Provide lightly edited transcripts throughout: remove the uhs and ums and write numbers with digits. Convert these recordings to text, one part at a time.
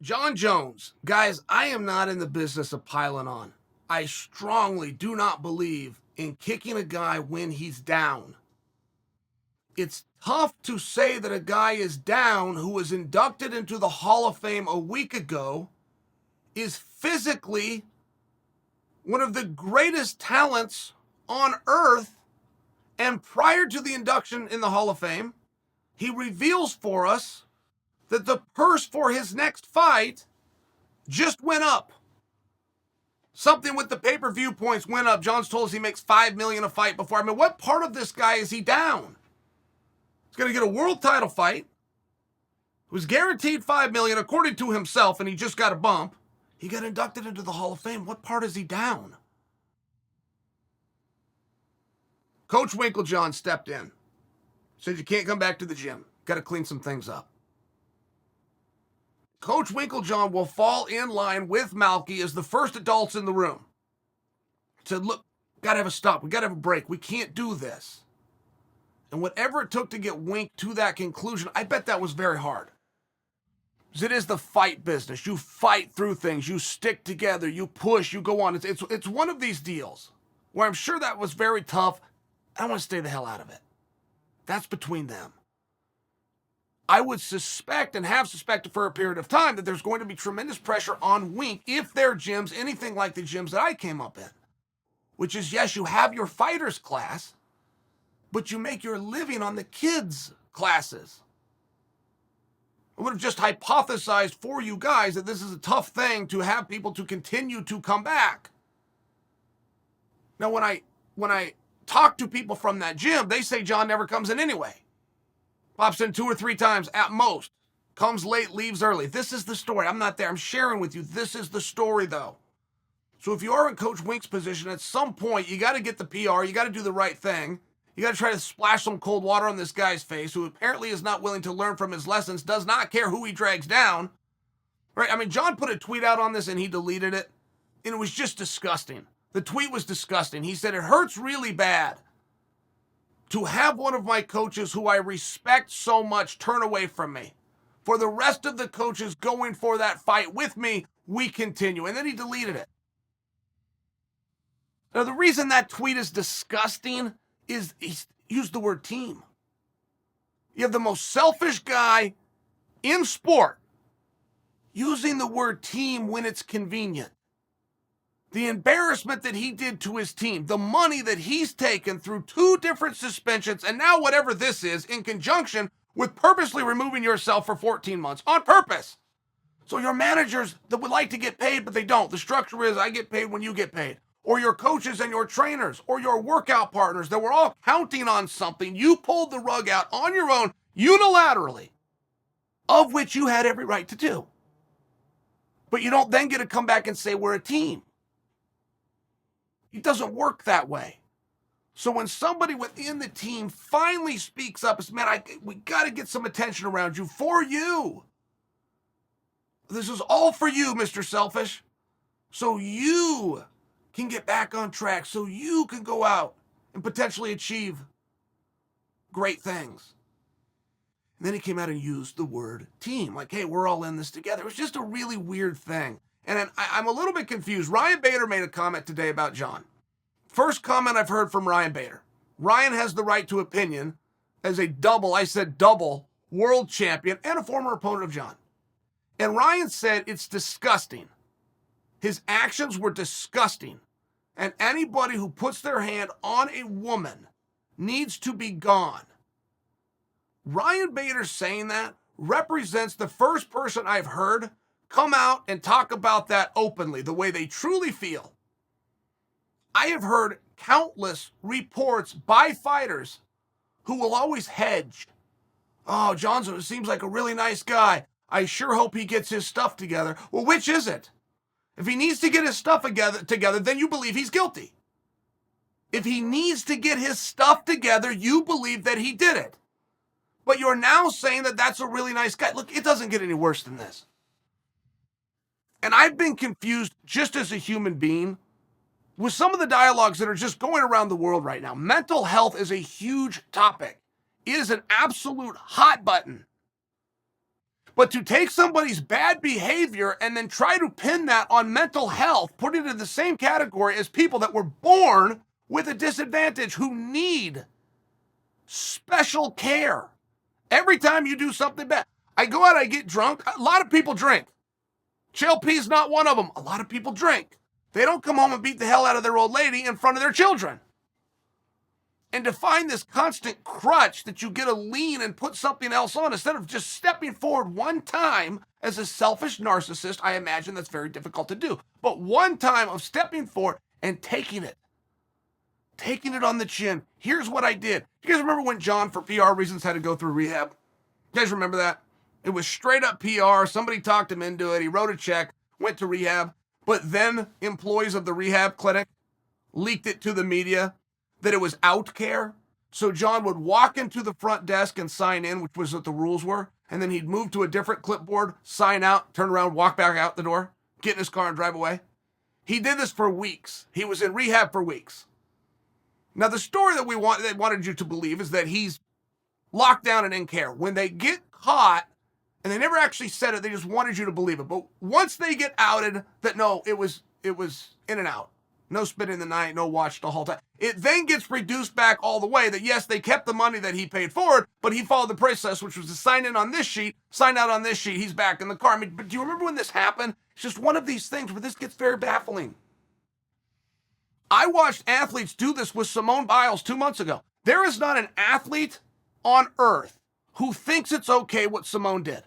Jon Jones. Guys, I am not in the business of piling on. I strongly do not believe in kicking a guy when he's down. It's tough to say that a guy is down who was inducted into the Hall of Fame a week ago, is physically one of the greatest talents on earth, and prior to the induction in the Hall of Fame, he reveals for us that the purse for his next fight just went up. Something with the pay-per-view points went up. Jon's told us he makes $5 million a fight before. I mean, what part of this guy is he down? He's going to get a world title fight. He was guaranteed $5 million according to himself, and he just got a bump. He got inducted into the Hall of Fame. What part is he down? Coach Winklejohn stepped in. Said you can't come back to the gym. Got to clean some things up. Coach Winklejohn will fall in line with Malky as the first adults in the room. Said, look, got to have a stop. We got to have a break. We can't do this. And whatever it took to get Wink to that conclusion, I bet that was very hard. Because it is the fight business. You fight through things. You stick together. You push. You go on. It's one of these deals where I'm sure that was very tough. I want to stay the hell out of it. That's between them. I would suspect and have suspected for a period of time that there's going to be tremendous pressure on Wink if their gyms, anything like the gyms that I came up in. Which is, yes, you have your fighters class, but you make your living on the kids' classes. I would have just hypothesized for you guys that this is a tough thing to have people to continue to come back. Now, when I talk to people from that gym, they say Jon never comes in anyway. Pops in 2 or 3 times at most. Comes late, leaves early. This is the story. I'm not there. I'm sharing with you. This is the story, though. So if you are in Coach Wink's position, at some point, you got to get the PR. You got to do the right thing. You got to try to splash some cold water on this guy's face, who apparently is not willing to learn from his lessons, does not care who he drags down. Right? I mean, Jon put a tweet out on this, and he deleted it. And it was just disgusting. The tweet was disgusting. He said, it hurts really bad to have one of my coaches who I respect so much turn away from me. For the rest of the coaches going for that fight with me, we continue. And then he deleted it. Now, the reason that tweet is disgusting is he used the word team. You have the most selfish guy in sport using the word team when it's convenient. The embarrassment that he did to his team, the money that he's taken through 2 different suspensions, and now whatever this is, in conjunction with purposely removing yourself for 14 months on purpose. So your managers that would like to get paid, but they don't. The structure is I get paid when you get paid. Or your coaches and your trainers or your workout partners that were all counting on something. You pulled the rug out on your own unilaterally, of which you had every right to do. But you don't then get to come back and say we're a team. It doesn't work that way. So when somebody within the team finally speaks up, it's, man, we got to get some attention around you for you. This is all for you, Mr. Selfish. So you can get back on track, so you can go out and potentially achieve great things. And then he came out and used the word team. Like, hey, we're all in this together. It was just a really weird thing. And I'm a little bit confused. Ryan Bader made a comment today about Jon. First comment I've heard from Ryan Bader. Ryan has the right to opinion as a double world champion and a former opponent of Jon. And Ryan said it's disgusting. His actions were disgusting. And anybody who puts their hand on a woman needs to be gone. Ryan Bader saying that represents the first person I've heard come out and talk about that openly, the way they truly feel. I have heard countless reports by fighters who will always hedge. Oh, Jon seems like a really nice guy. I sure hope he gets his stuff together. Well, which is it? If he needs to get his stuff together, then you believe he's guilty. If he needs to get his stuff together, you believe that he did it. But you're now saying that that's a really nice guy. Look, it doesn't get any worse than this. And I've been confused just as a human being with some of the dialogues that are just going around the world right now. Mental health is a huge topic. It is an absolute hot button. But to take somebody's bad behavior and then try to pin that on mental health, put it in the same category as people that were born with a disadvantage who need special care. Every time you do something bad, I go out, I get drunk. A lot of people drink. Chael P's not one of them. A lot of people drink. They don't come home and beat the hell out of their old lady in front of their children. And to find this constant crutch that you get to lean and put something else on instead of just stepping forward one time as a selfish narcissist, I imagine that's very difficult to do. But one time of stepping forward and taking it on the chin. Here's what I did. You guys remember when Jon, for PR reasons, had to go through rehab? You guys remember that? It was straight up PR. Somebody talked him into it. He wrote a check, went to rehab. But then employees of the rehab clinic leaked it to the media that it was out care. So Jon would walk into the front desk and sign in, which was what the rules were. And then he'd move to a different clipboard, sign out, turn around, walk back out the door, get in his car and drive away. He did this for weeks. He was in rehab for weeks. Now, the story that they wanted you to believe is that he's locked down and in care. When they get caught, and they never actually said it, they just wanted you to believe it. But once they get outed, that no, it was in and out. No spending the night, no watch the whole time. It then gets reduced back all the way that, yes, they kept the money that he paid forward, but he followed the process, which was to sign in on this sheet, sign out on this sheet, he's back in the car. I mean, but do you remember when this happened? It's just one of these things where this gets very baffling. I watched athletes do this with Simone Biles 2 months ago. There is not an athlete on earth who thinks it's okay what Simone did.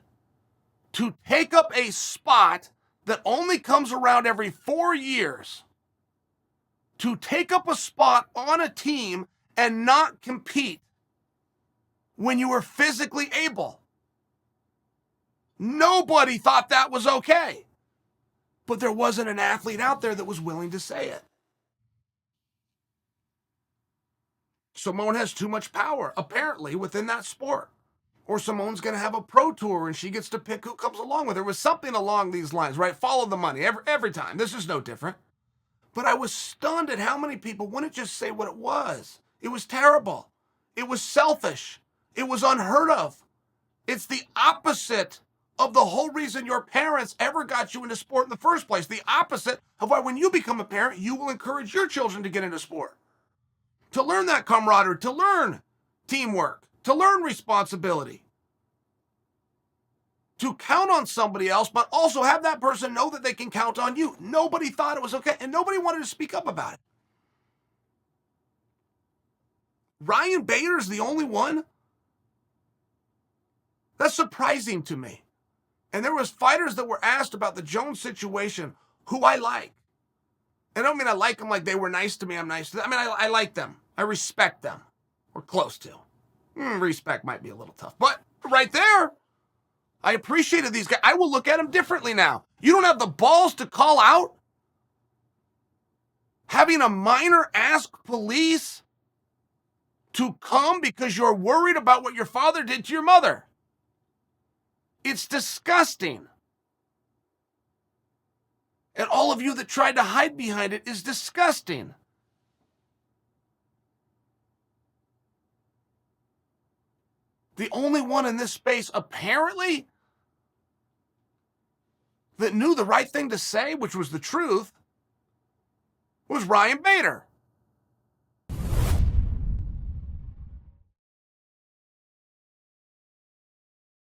To take up a spot that only comes around every 4 years, to take up a spot on a team and not compete when you were physically able. Nobody thought that was okay. But there wasn't an athlete out there that was willing to say it. Simone has too much power, apparently, within that sport. Or Simone's going to have a pro tour and she gets to pick who comes along with her. It was something along these lines, right? Follow the money every time. This is no different. But I was stunned at how many people wouldn't just say what it was. It was terrible. It was selfish. It was unheard of. It's the opposite of the whole reason your parents ever got you into sport in the first place. The opposite of why when you become a parent, you will encourage your children to get into sport. To learn that camaraderie, to learn teamwork, to learn responsibility. To count on somebody else, but also have that person know that they can count on you. Nobody thought it was okay, and nobody wanted to speak up about it. Ryan Bader's the only one? That's surprising to me. And there was fighters that were asked about the Jones situation, who I like. And I don't mean I like them like they were nice to me, I'm nice to them. I mean, I like them. I respect them. We're close to. Respect might be a little tough, but right there, I appreciated these guys. I will look at them differently now. You don't have the balls to call out having a minor ask police to come because you're worried about what your father did to your mother. It's disgusting. And all of you that tried to hide behind it is disgusting. The only one in this space, apparently, that knew the right thing to say, which was the truth, was Ryan Bader.